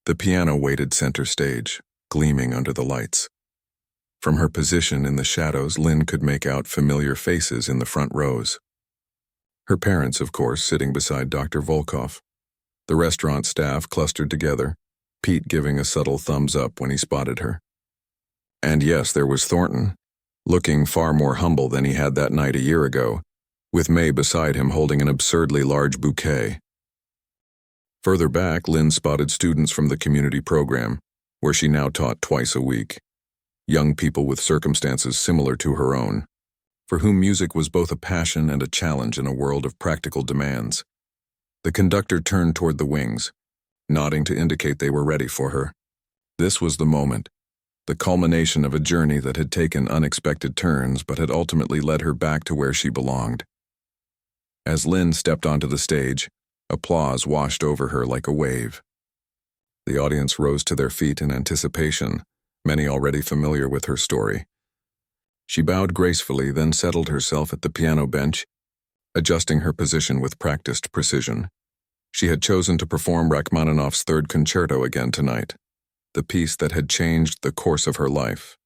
The piano waited center stage, gleaming under the lights. From her position in the shadows, Lynn could make out familiar faces in the front rows. Her parents, of course, sitting beside Dr. Volkov. The restaurant staff clustered together, Pete giving a subtle thumbs up when he spotted her. And yes, there was Thornton, looking far more humble than he had that night a year ago, with May beside him holding an absurdly large bouquet. Further back, Lynn spotted students from the community program, where she now taught twice a week. Young people with circumstances similar to her own, for whom music was both a passion and a challenge in a world of practical demands. The conductor turned toward the wings, nodding to indicate they were ready for her. This was the moment, the culmination of a journey that had taken unexpected turns but had ultimately led her back to where she belonged. As Lynn stepped onto the stage, applause washed over her like a wave. The audience rose to their feet in anticipation, many already familiar with her story. She bowed gracefully, then settled herself at the piano bench, adjusting her position with practiced precision. She had chosen to perform Rachmaninoff's Third Concerto again tonight, the piece that had changed the course of her life.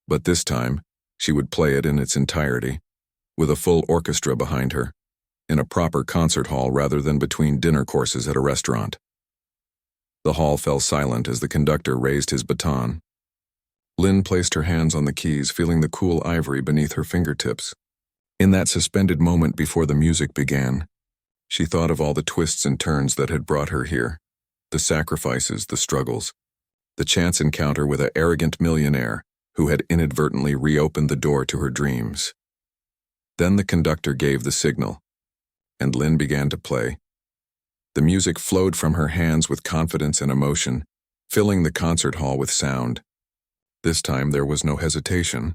But this time, she would play it in its entirety, with a full orchestra behind her, in a proper concert hall rather than between dinner courses at a restaurant. The hall fell silent as the conductor raised his baton. Lynn placed her hands on the keys, feeling the cool ivory beneath her fingertips. In that suspended moment before the music began, she thought of all the twists and turns that had brought her here, the sacrifices, the struggles, the chance encounter with an arrogant millionaire who had inadvertently reopened the door to her dreams. Then the conductor gave the signal, and Lynn began to play. The music flowed from her hands with confidence and emotion, filling the concert hall with sound. This time there was no hesitation,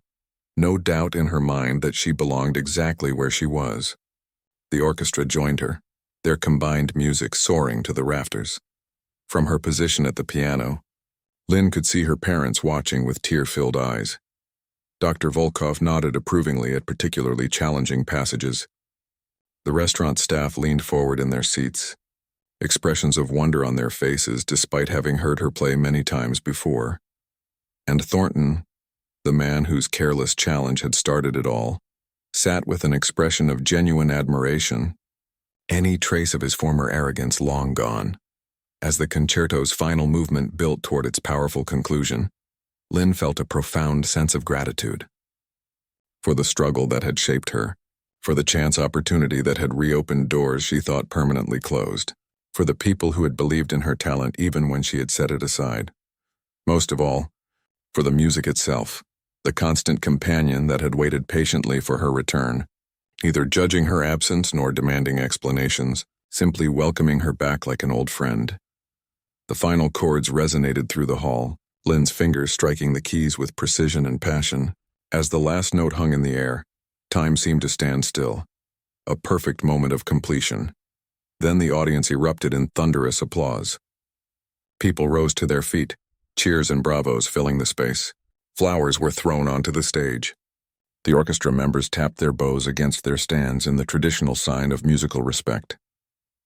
no doubt in her mind that she belonged exactly where she was. The orchestra joined her, their combined music soaring to the rafters. From her position at the piano, Lynn could see her parents watching with tear-filled eyes. Dr. Volkov nodded approvingly at particularly challenging passages. The restaurant staff leaned forward in their seats, expressions of wonder on their faces despite having heard her play many times before. And Thornton, the man whose careless challenge had started it all, sat with an expression of genuine admiration, any trace of his former arrogance long gone. As the concerto's final movement built toward its powerful conclusion, Lynn felt a profound sense of gratitude. For the struggle that had shaped her, for the chance opportunity that had reopened doors she thought permanently closed, for the people who had believed in her talent even when she had set it aside. Most of all, for the music itself, the constant companion that had waited patiently for her return, neither judging her absence nor demanding explanations, simply welcoming her back like an old friend. The final chords resonated through the hall, Lynn's fingers striking the keys with precision and passion. As the last note hung in the air, time seemed to stand still, a perfect moment of completion. Then the audience erupted in thunderous applause. People rose to their feet, cheers and bravos filling the space. Flowers were thrown onto the stage. The orchestra members tapped their bows against their stands in the traditional sign of musical respect.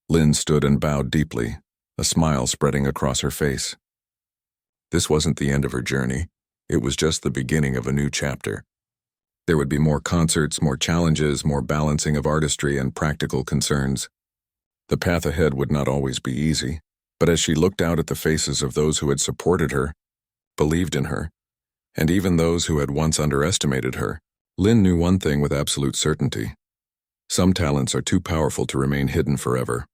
Lynn stood and bowed deeply, a smile spreading across her face. This wasn't the end of her journey. It was just the beginning of a new chapter. There would be more concerts, more challenges, more balancing of artistry and practical concerns. The path ahead would not always be easy, but as she looked out at the faces of those who had supported her, believed in her, and even those who had once underestimated her, Lynn knew one thing with absolute certainty. Some talents are too powerful to remain hidden forever.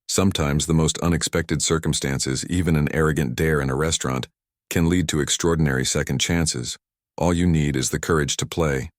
Sometimes the most unexpected circumstances, even an arrogant dare in a restaurant, can lead to extraordinary second chances. All you need is the courage to play.